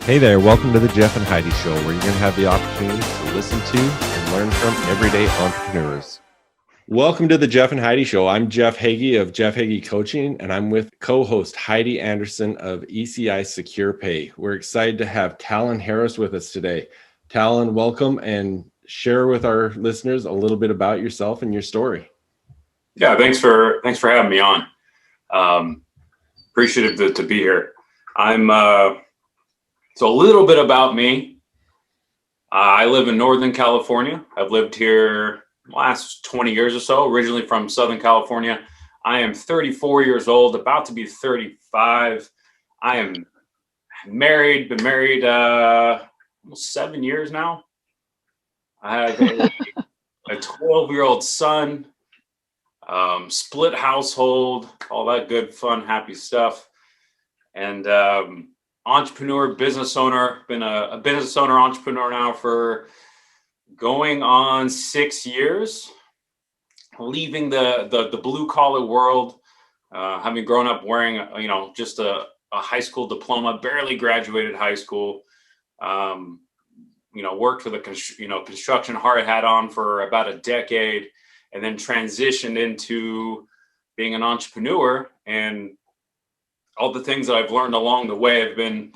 Hey there, welcome to the Jeff and Heidi Show, where you're going to have the opportunity to listen to and learn from everyday entrepreneurs. Welcome to the Jeff and Heidi Show. I'm Jeff Heggie of Jeff Heggie Coaching, and I'm with co-host Heidi Anderson of ECI Secure Pay. We're excited to have Talon Harris with us today. Talon, welcome, and share with our listeners a little bit about yourself and your story. Yeah, thanks for having me on. Appreciative to be here. So a little bit about me. I live in Northern California. I've lived here the last 20 years or so, originally from Southern California. I am 34 years old, about to be 35. I am married, been married almost 7 years now. I have a 12-year-old son, split household, all that good, fun, happy stuff. And entrepreneur, business owner, been a business owner, entrepreneur now for going on 6 years, leaving the blue collar world, having grown up wearing, just a high school diploma, barely graduated high school, worked with a construction hard hat on for about a decade, and then transitioned into being an entrepreneur. And all the things that I've learned along the way have been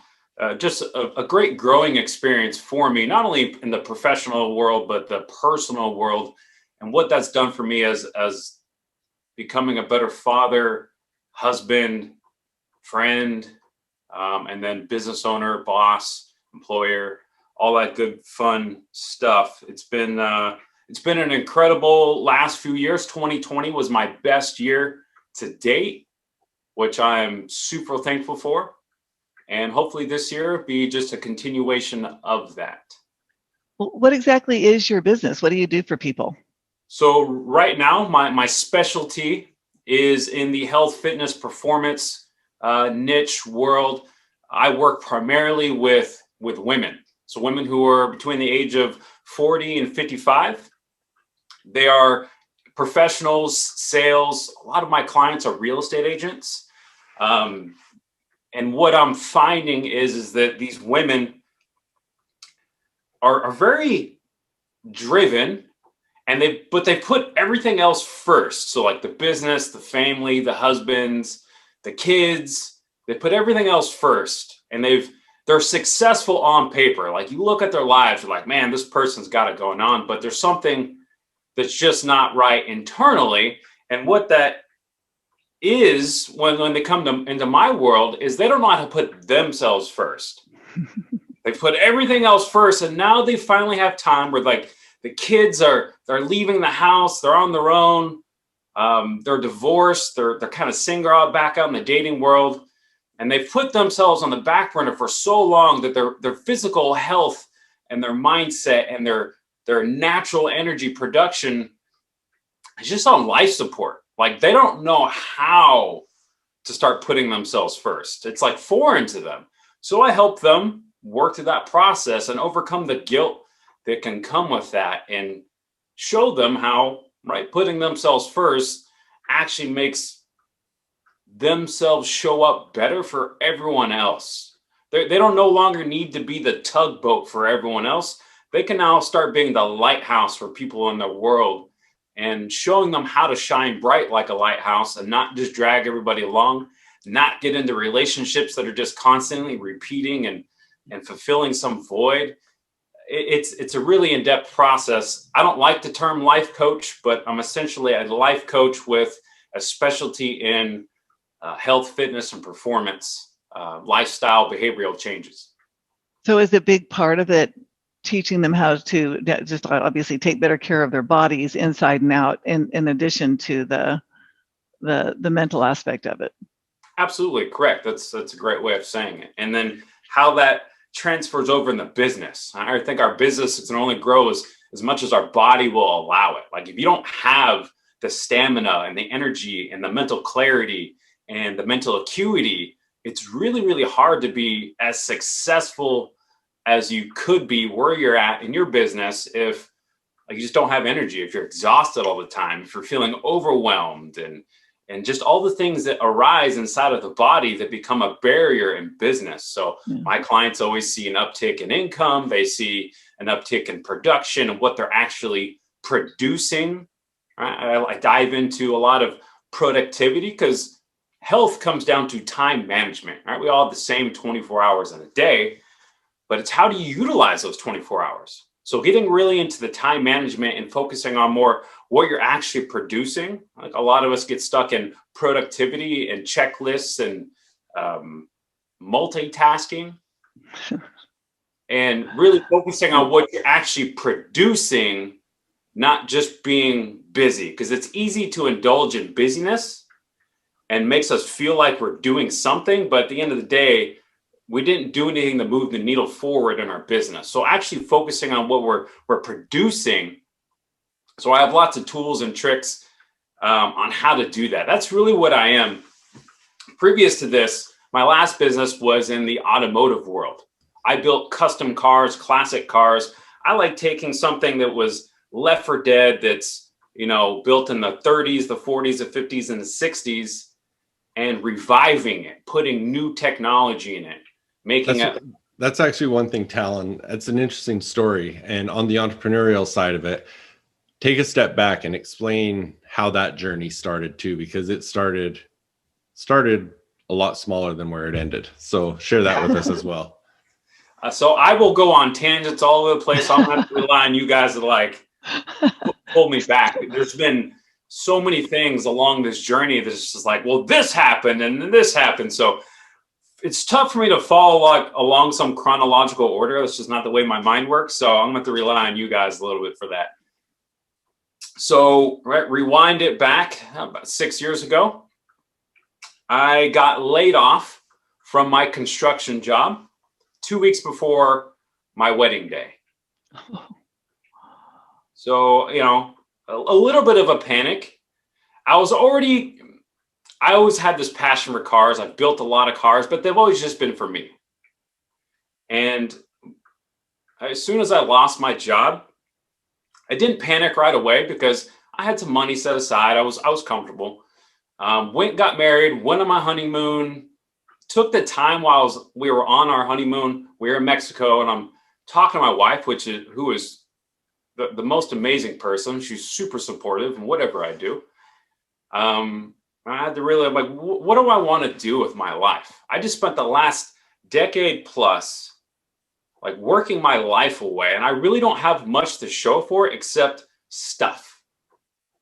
just a great growing experience for me, not only in the professional world, but the personal world, and what that's done for me as becoming a better father, husband, friend, and then business owner, boss, employer, all that good, fun stuff. It's been an incredible last few years. 2020 was my best year to date, which I'm super thankful for. And hopefully this year be just a continuation of that. Well, what exactly is your business? What do you do for people? So right now, my specialty is in the health, fitness, performance niche world. I work primarily with women. So women who are between the age of 40 and 55. They are professionals, sales. A lot of my clients are real estate agents. And what I'm finding is that these women are very driven, and they put everything else first. So like the business, the family, the husbands, the kids, they put everything else first, and they're successful on paper. Like you look at their lives, you're like, man, this person's got it going on, but there's something that's just not right internally. And what that is when they come into my world is they don't know how to put themselves first. They put everything else first, and now they finally have time where like the kids they're leaving the house, they're on their own, they're divorced, they're kind of single back out in the dating world, and they've put themselves on the back burner for so long that their physical health and their mindset and their natural energy production is just on life support. Like they don't know how to start putting themselves first. It's like foreign to them. So I help them work through that process and overcome the guilt that can come with that, and show them how, right, putting themselves first actually makes themselves show up better for everyone else. They don't no longer need to be the tugboat for everyone else. They can now start being the lighthouse for people in the world, and showing them how to shine bright like a lighthouse and not just drag everybody along, not get into relationships that are just constantly repeating and fulfilling some void. It's a really in-depth process. I don't like the term life coach, but I'm essentially a life coach with a specialty in health, fitness, and performance, lifestyle, behavioral changes. So is a big part of it teaching them how to just obviously take better care of their bodies inside and out, in addition to the mental aspect of it? Absolutely correct. That's a great way of saying it. And then how that transfers over in the business. I think our business can only grow as much as our body will allow it. Like if you don't have the stamina and the energy and the mental clarity and the mental acuity, it's really, really hard to be as successful as you could be where you're at in your business if like you just don't have energy, if you're exhausted all the time, if you're feeling overwhelmed and and just all the things that arise inside of the body that become a barrier in business. So my clients always see an uptick in income. They see an uptick in production and what they're actually producing. Right? I dive into a lot of productivity because health comes down to time management. Right? We all have the same 24 hours in a day, but it's how do you utilize those 24 hours? So getting really into the time management and focusing on more what you're actually producing. Like a lot of us get stuck in productivity and checklists and multitasking and really focusing on what you're actually producing, not just being busy, because it's easy to indulge in busyness and makes us feel like we're doing something. But at the end of the day, we didn't do anything to move the needle forward in our business. So actually focusing on what we're producing. So I have lots of tools and tricks on how to do that. That's really what I am. Previous to this, my last business was in the automotive world. I built custom cars, classic cars. I like taking something that was left for dead, that's, built in the 30s, the 40s, the 50s, and the 60s, and reviving it, putting new technology in it. That's actually one thing, Talon. It's an interesting story. And on the entrepreneurial side of it, take a step back and explain how that journey started too, because it started a lot smaller than where it ended. So share that with us as well. So I will go on tangents all over the place. I'm going to have to rely on you guys to pull me back. There's been so many things along this journey that's just like, well, this happened and then this happened. So it's tough for me to follow along some chronological order. That's just not the way my mind works. So I'm going to have to rely on you guys a little bit for that. So rewind it back about 6 years ago. I got laid off from my construction job 2 weeks before my wedding day. So, a little bit of a panic. I always had this passion for cars. I've built a lot of cars, but they've always just been for me. And as soon as I lost my job, I didn't panic right away because I had some money set aside. I was comfortable. Got married, went on my honeymoon, took the time while we were on our honeymoon. We were in Mexico, and I'm talking to my wife, who is the most amazing person. She's super supportive in whatever I do. I had to really, what do I want to do with my life? I just spent the last decade plus working my life away, and I really don't have much to show for it except stuff,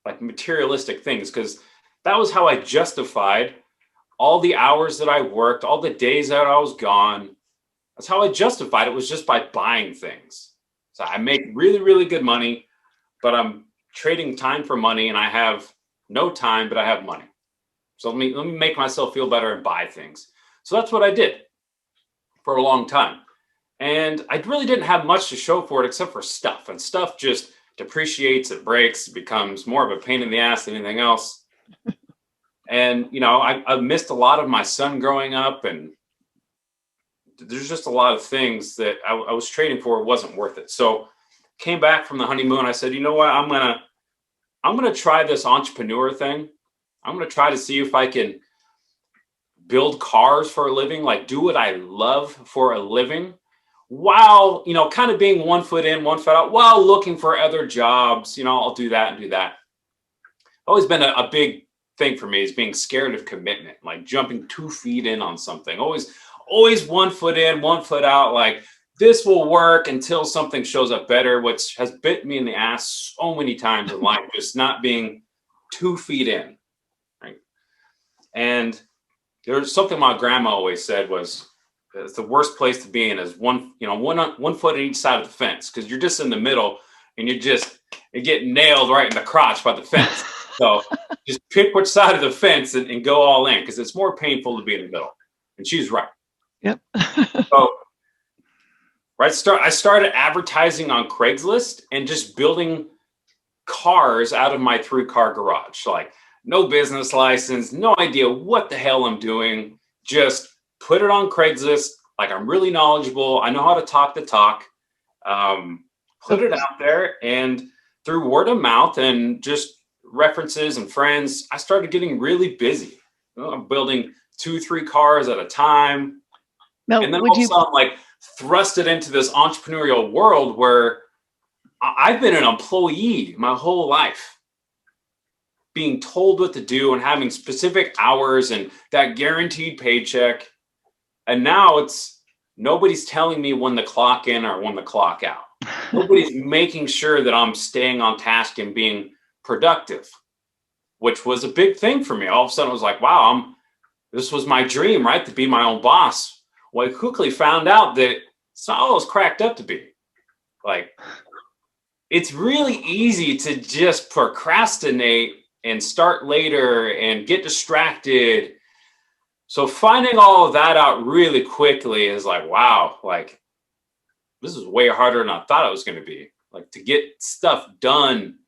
like materialistic things, because that was how I justified all the hours that I worked, all the days that I was gone. That's how I justified it, was just by buying things. So I make really, really good money, but I'm trading time for money, and I have no time, but I have money. So let me make myself feel better and buy things. So that's what I did for a long time. And I really didn't have much to show for it except for stuff. And stuff just depreciates, it breaks, it becomes more of a pain in the ass than anything else. And, I missed a lot of my son growing up, and there's just a lot of things that I was trading for. It wasn't worth it. So came back from the honeymoon. I said, you know what? I'm going to try this entrepreneur thing. I'm going to try to see if I can build cars for a living, do what I love for a living, while, kind of being 1 foot in, 1 foot out, while looking for other jobs. I'll do that and do that. Always been a big thing for me is being scared of commitment, like jumping 2 feet in on something. Always 1 foot in, 1 foot out, this will work until something shows up better, which has bit me in the ass so many times in life, just not being 2 feet in. Right? And there's something my grandma always said was, it's the worst place to be in is one foot on each side of the fence, because you're just in the middle and you get nailed right in the crotch by the fence. So just pick which side of the fence and go all in, because it's more painful to be in the middle. And she's right. Yep. So I started advertising on Craigslist and just building cars out of my 3-car garage. No business license, no idea what the hell I'm doing. Just put it on Craigslist. I'm really knowledgeable. I know how to talk the talk. Put it out there, and through word of mouth and just references and friends, I started getting really busy. I'm building 2-3 cars at a time. Now, And then all of a sudden, I'm like thrusted into this entrepreneurial world where I've been an employee my whole life, being told what to do and having specific hours and that guaranteed paycheck. And now it's nobody's telling me when to clock in or when to clock out. Nobody's making sure that I'm staying on task and being productive, which was a big thing for me. All of a sudden, I was like, wow, this was my dream, right? To be my own boss. Well, I quickly found out that it's not all it's cracked up to be. Like, it's really easy to just procrastinate and start later and get distracted. So finding all of that out really quickly is like, wow, like this is way harder than I thought it was going to be. Like, to get stuff done,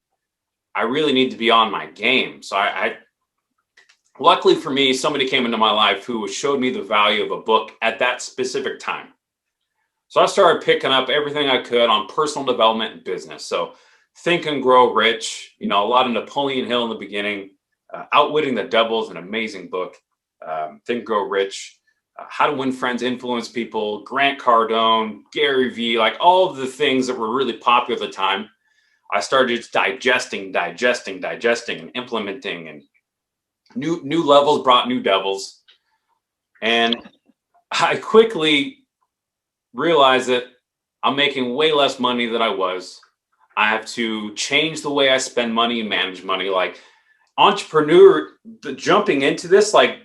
I really need to be on my game. So I luckily for me, somebody came into my life who showed me the value of a book at that specific time. So I started picking up everything I could on personal development and business. So Think and Grow Rich, a lot of Napoleon Hill in the beginning. Outwitting the Devil is an amazing book. Think, Grow Rich. How to Win Friends, Influence People, Grant Cardone, Gary Vee, like all of the things that were really popular at the time. I started just digesting, and implementing, and new levels brought new devils. And I quickly realized that I'm making way less money than I was. I have to change the way I spend money and manage money. Like, jumping into this, like,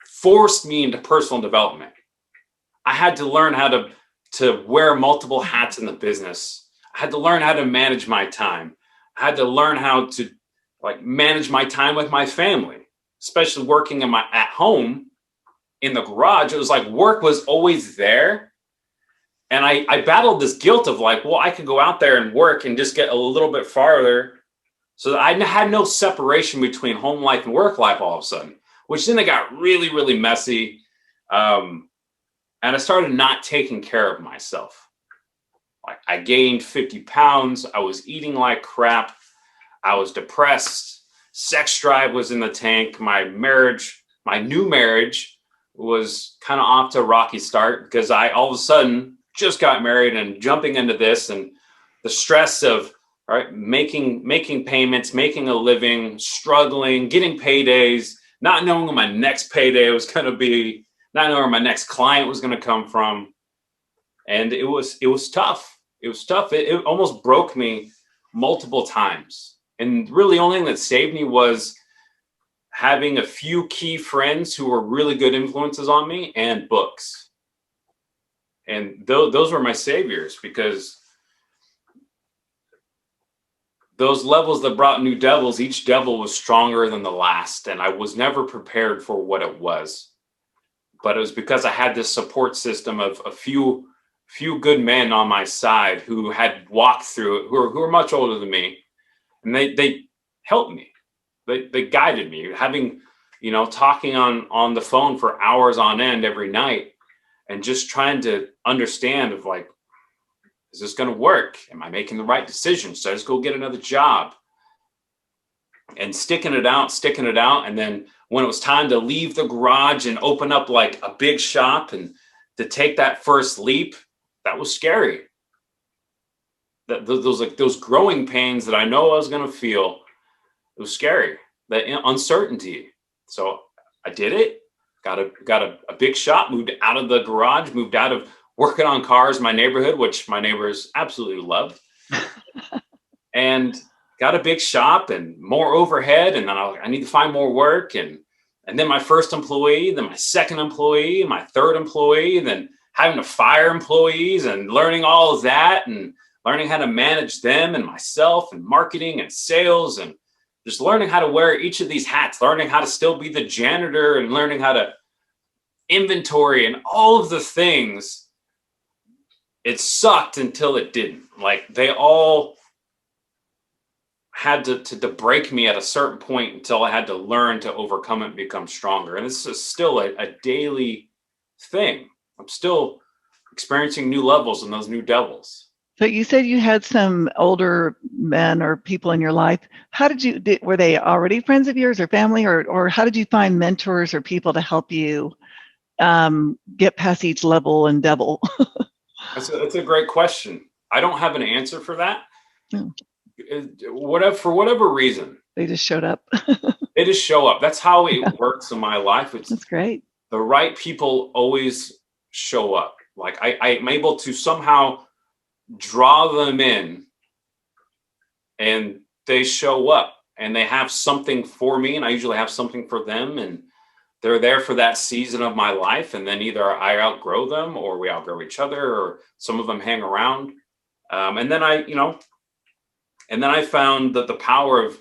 forced me into personal development. I had to learn how to wear multiple hats in the business. I had to learn how to manage my time. I had to learn how to manage my time with my family, especially working at home in the garage. It was like work was always there. And I battled this guilt of I could go out there and work and just get a little bit farther. So I had no separation between home life and work life all of a sudden, which then it got really, really messy. And I started not taking care of myself. I gained 50 pounds. I was eating like crap. I was depressed. Sex drive was in the tank. My new marriage was kind of off to a rocky start because I all of a sudden just got married and jumping into this, and the stress of making payments, making a living, struggling, getting paydays, not knowing when my next payday was going to be, not knowing where my next client was going to come from. And it was tough. It was tough. It almost broke me multiple times. And really the only thing that saved me was having a few key friends who were really good influences on me and books. And those were my saviors, because those levels that brought new devils, each devil was stronger than the last. And I was never prepared for what it was. But it was because I had this support system of a few good men on my side who had walked through it, who were much older than me. And they helped me. They guided me, having, talking on the phone for hours on end every night and just trying to understand of is this going to work? Am I making the right decision? So I just go get another job, and sticking it out. And then when it was time to leave the garage and open up a big shop and to take that first leap, that was scary. Those growing pains that I know I was going to feel, it was scary, that uncertainty. So I did it, got a big shop, moved out of the garage, moved out of working on cars in my neighborhood, which my neighbors absolutely loved, and got a big shop and more overhead. And then I need to find more work. And then my first employee, then my second employee, my third employee, then having to fire employees and learning all of that and learning how to manage them and myself and marketing and sales, and just learning how to wear each of these hats, learning how to still be the janitor and learning how to inventory and all of the things. It sucked until it didn't. They all had to break me at a certain point until I had to learn to overcome it and become stronger. And this is still a daily thing. I'm still experiencing new levels and those new devils. So you said you had some older men or people in your life. How were they already friends of yours or family, or how did you find mentors or people to help you get past each level and devil? That's a great question. I don't have an answer for that. No. For whatever reason, They just showed up. they just show up. That's how it works in my life. That's great. The right people always show up. Like I'm able to somehow draw them in, and they show up, and they have something for me, and I usually have something for them, and they're there for that season of my life. And then either I outgrow them, or we outgrow each other, or some of them hang around. And then I found that the power of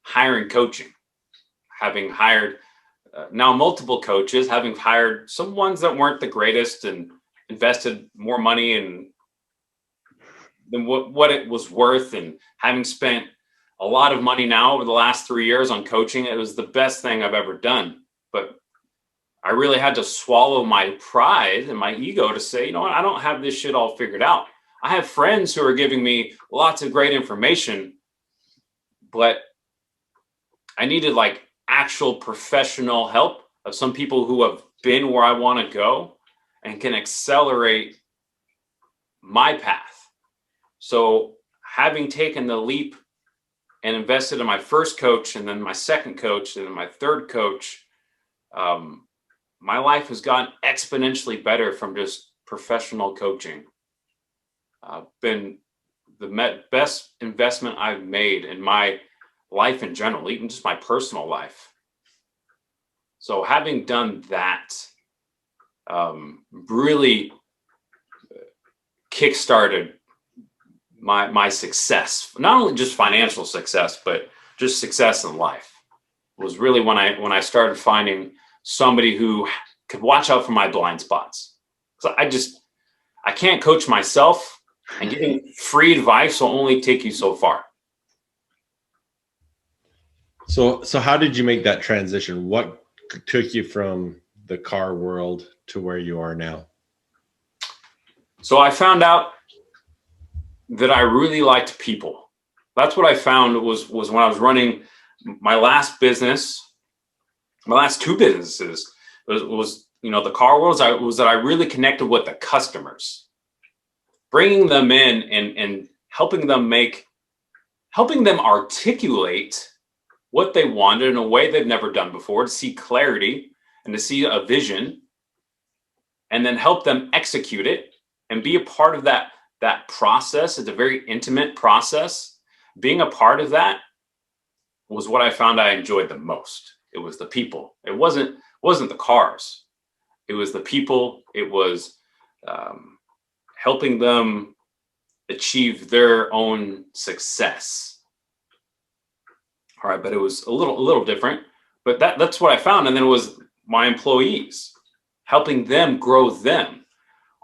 hiring coaching, having hired now multiple coaches, having hired some ones that weren't the greatest and invested more money than what it was worth, and having spent a lot of money now over the last 3 years on coaching. It was the best thing I've ever done. But I really had to swallow my pride and my ego to say, you know what, I don't have this shit all figured out. I have friends who are giving me lots of great information, but I needed like actual professional help of some people who have been where I want to go and can accelerate my path. So having taken the leap and invested in my first coach, and then my second coach, and then my third coach, my life has gotten exponentially better from just professional coaching. Been the best investment I've made in my life in general, even just my personal life. So having done that, really kickstarted my success, not only just financial success, but just success in life. Was really when I started finding somebody who could watch out for my blind spots. So I can't coach myself, and getting free advice will only take you so far. So how did you make that transition? What took you from the car world to where you are now? So I found out that I really liked people. That's what I found was when I was running my last business, my last two businesses was the car world. Was that I really connected with the customers, bringing them in and helping them articulate what they wanted in a way they've never done before, to see clarity and to see a vision, and then help them execute it and be a part of that process. It's a very intimate process. Being a part of that was what I found I enjoyed the most. It was the people. It wasn't the cars. It was the people. It was helping them achieve their own success. All right, but it was a little different. But that's what I found. And then it was my employees, helping them grow them.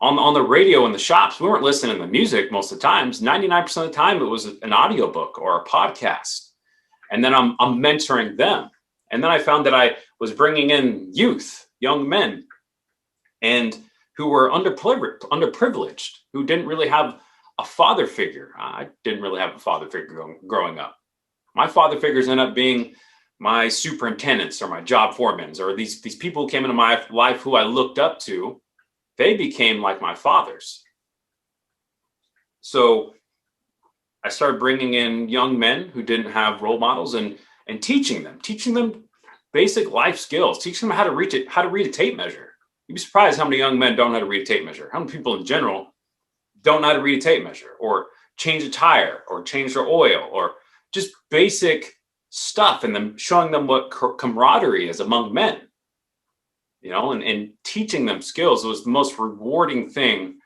On the radio in the shops, we weren't listening to music most of the times. 99% of the time, it was an audiobook or a podcast. And then I'm mentoring them. And then I found that I was bringing in youth, young men, and who were underprivileged, who didn't really have a father figure. I didn't really have a father figure growing up. My father figures end up being my superintendents or my job foremans, or these people who came into my life who I looked up to. They became like my fathers. So I started bringing in young men who didn't have role models and teaching them basic life skills, teaching them how to read a tape measure. You'd be surprised how many young men don't know how to read a tape measure. How many people in general don't know how to read a tape measure, or change a tire, or change their oil, or just basic stuff, and then showing them what camaraderie is among men. And teaching them skills was the most rewarding thing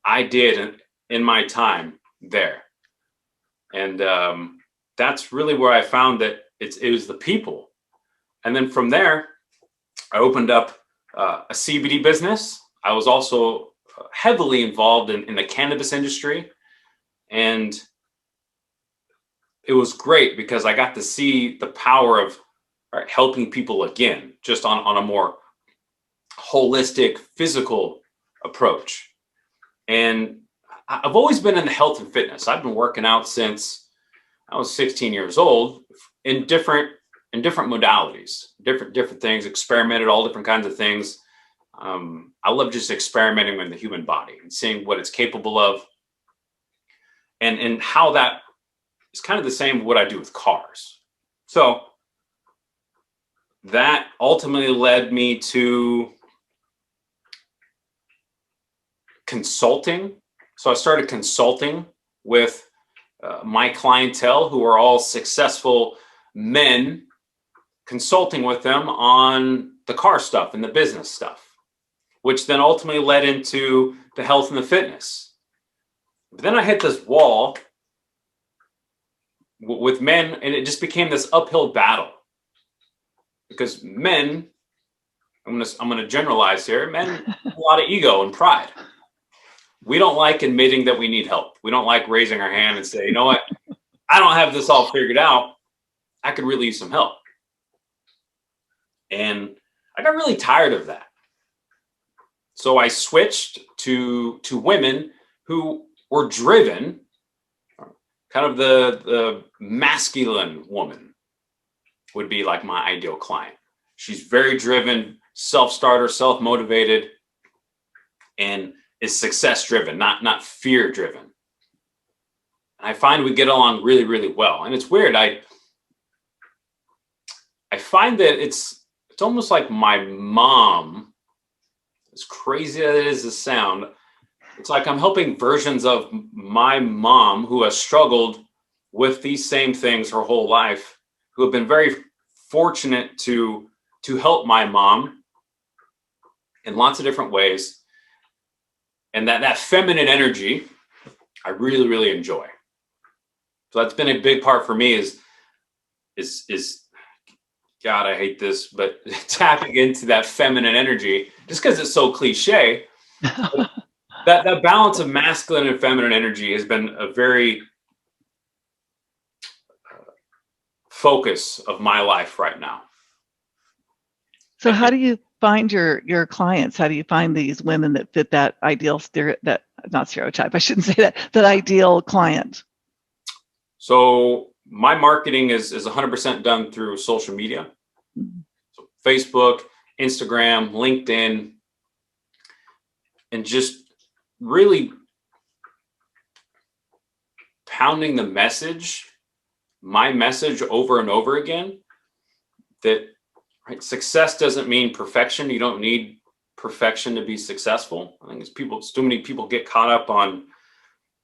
I did in my time there. And that's really where I found that it was the people. And then from there, I opened up a CBD business. I was also heavily involved in the cannabis industry. And it was great because I got to see the power of helping people again, just on a more holistic, physical approach. And I've always been in the health and fitness. I've been working out since I was 16 years old in different modalities, different things, experimented all different kinds of things. I love just experimenting with the human body and seeing what it's capable of, and how that is kind of the same with what I do with cars. So that ultimately led me to consulting. So I started consulting with my clientele, who are all successful men, consulting with them on the car stuff and the business stuff, which then ultimately led into the health and the fitness. But then I hit this wall with men, and it just became this uphill battle, because men, I'm gonna generalize here, men have a lot of ego and pride. We don't like admitting that we need help. We don't like raising our hand and say, you know what, I don't have this all figured out. I could really use some help. And I got really tired of that. So I switched to women who were driven, kind of the masculine woman would be like my ideal client. She's very driven, self-starter, self-motivated, and is success driven, not fear driven. And I find we get along really, really well. And it's weird. I find that it's almost like my mom, as crazy as it is to sound, it's like I'm helping versions of my mom who has struggled with these same things her whole life, who have been very fortunate to help my mom in lots of different ways. And that feminine energy, I really, really enjoy. So that's been a big part for me is God, I hate this, but tapping into that feminine energy, just because it's so cliche. that balance of masculine and feminine energy has been a very focus of my life right now. So how do you find your clients? How do you find these women that fit that ideal not stereotype, I shouldn't say that ideal client? So my marketing is 100% done through social media. So Facebook, Instagram, LinkedIn, and just really pounding my message over and over again, that success doesn't mean perfection. You don't need perfection to be successful. I think too many people get caught up on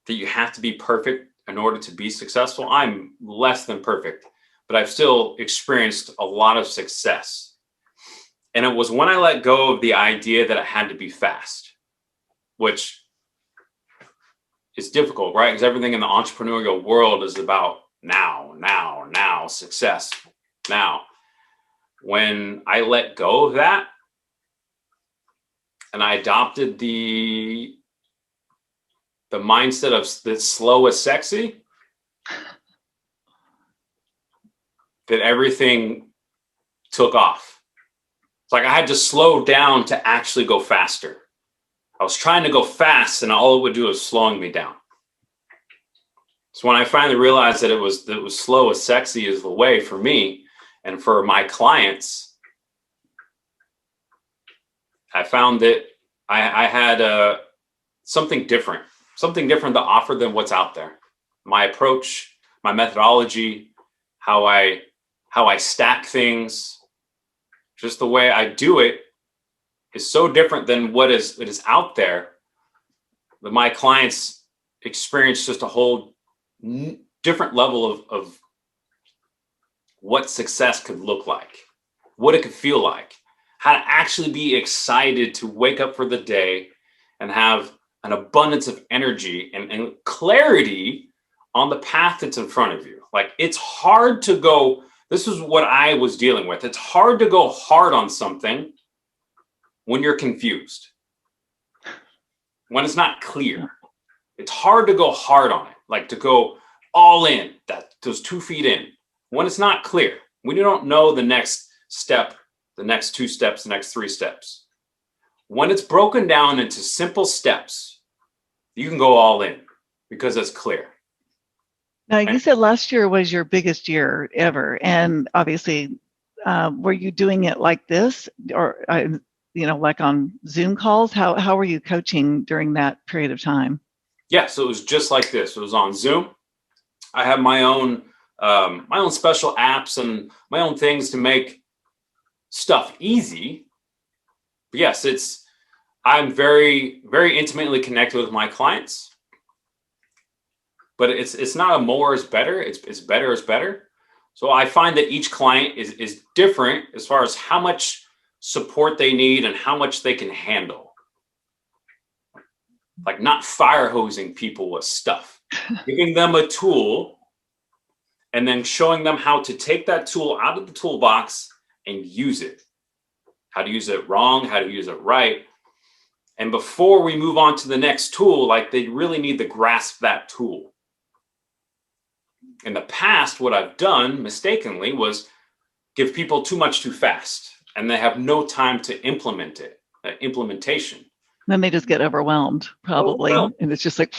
that you have to be perfect in order to be successful. I'm less than perfect, but I've still experienced a lot of success. And it was when I let go of the idea that it had to be fast, which is difficult, right? Because everything in the entrepreneurial world is about now, success now. When I let go of that and I adopted the mindset of that slow is sexy, that everything took off. It's like I had to slow down to actually go faster. I was trying to go fast, and all it would do was slowing me down. So when I finally realized that it was slow is sexy is the way for me and for my clients, I found that I had something different to offer than what's out there. My approach, my methodology, how I stack things, just the way I do it is so different than what is out there, that my clients experience just a whole different level of what success could look like, what it could feel like, how to actually be excited to wake up for the day and have an abundance of energy and clarity on the path that's in front of you. Like, it's hard to go, this is what I was dealing with. It's hard to go hard on something when you're confused, when it's not clear. It's hard to go hard on it, like to go all in, those 2 feet in, when it's not clear, when you don't know the next step, the next 2 steps, the next 3 steps. When it's broken down into simple steps, you can go all in because it's clear. Now, you said last year was your biggest year ever, and obviously, were you doing it like this, or like on Zoom calls? How were you coaching during that period of time? Yeah, so it was just like this. It was on Zoom. I have my own special apps and my own things to make stuff easy. But yes, I'm very, very intimately connected with my clients. But it's not a more is better. It's better is better. So I find that each client is different as far as how much support they need and how much they can handle. Like not fire hosing people with stuff, giving them a tool and then showing them how to take that tool out of the toolbox and use it. How to use it wrong, how to use it right. And before we move on to the next tool, like they really need to grasp that tool. In the past, what I've done mistakenly was give people too much too fast, and they have no time to implement it, implementation. Then they just get overwhelmed, probably. And it's just like,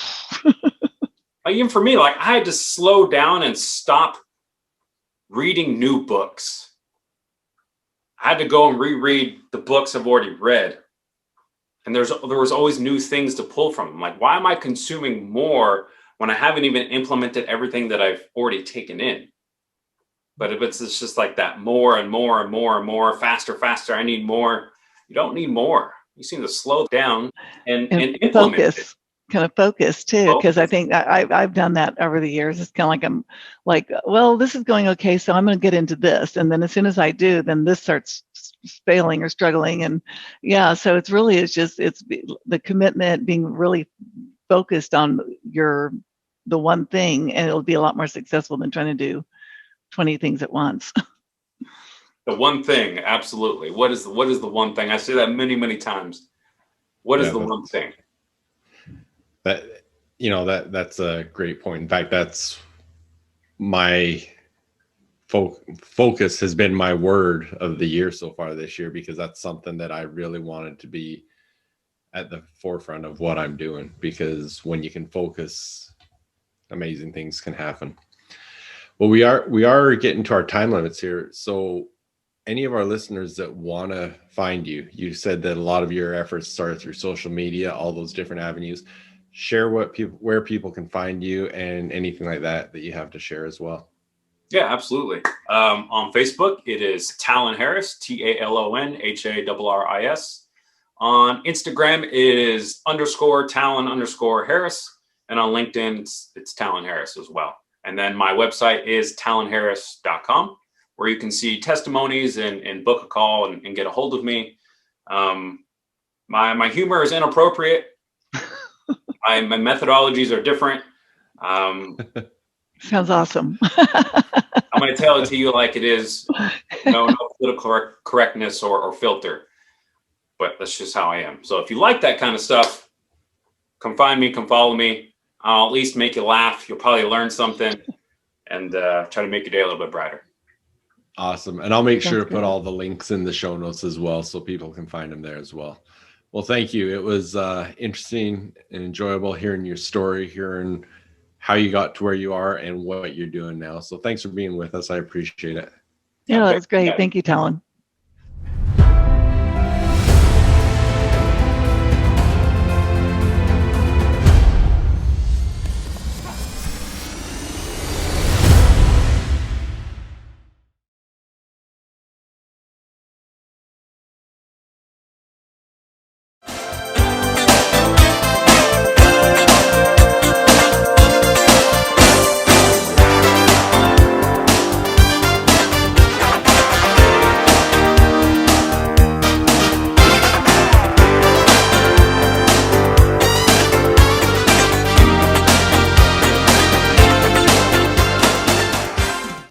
even for me, like I had to slow down and stop reading new books. I had to go and reread the books I've already read. And there was always new things to pull from them. Like, why am I consuming more when I haven't even implemented everything that I've already taken in? But if it's just like that, more and more and more and more, faster, I need more. You don't need more. You seem to slow down and implement focus. It. Kind of focus too, because I think I've done that over the years. It's kind of like I'm like, well, this is going okay, so I'm going to get into this, and then as soon as I do, then this starts failing or struggling, and so it's the commitment, being really focused on the one thing, and it'll be a lot more successful than trying to do 20 things at once. The one thing, absolutely. What is the one thing? I say that many times. What is the one thing? That's a great point. In fact, that's my focus has been my word of the year so far this year, because that's something that I really wanted to be at the forefront of what I'm doing, because when you can focus, amazing things can happen. Well, we are getting to our time limits here. So any of our listeners that want to find you said that a lot of your efforts started through social media, all those different avenues. Share where people can find you and anything like that you have to share as well. Yeah, absolutely. On Facebook, it is Talon Harris, TalonHarris. On Instagram, it is _Talon_Harris. And on LinkedIn, it's Talon Harris as well. And then my website is talonharris.com, where you can see testimonies and book a call and get a hold of me. My humor is inappropriate. My methodologies are different. Sounds awesome. I'm going to tell it to you like it is. No political correctness or filter. But that's just how I am. So if you like that kind of stuff, come find me, come follow me. I'll at least make you laugh. You'll probably learn something and try to make your day a little bit brighter. Awesome. And I'll make sure to put all the links in the show notes as well, so people can find them there as well. Well, thank you. It was interesting and enjoyable hearing your story, hearing how you got to where you are and what you're doing now. So thanks for being with us. I appreciate it. Yeah, that was great. Thank you, Talon.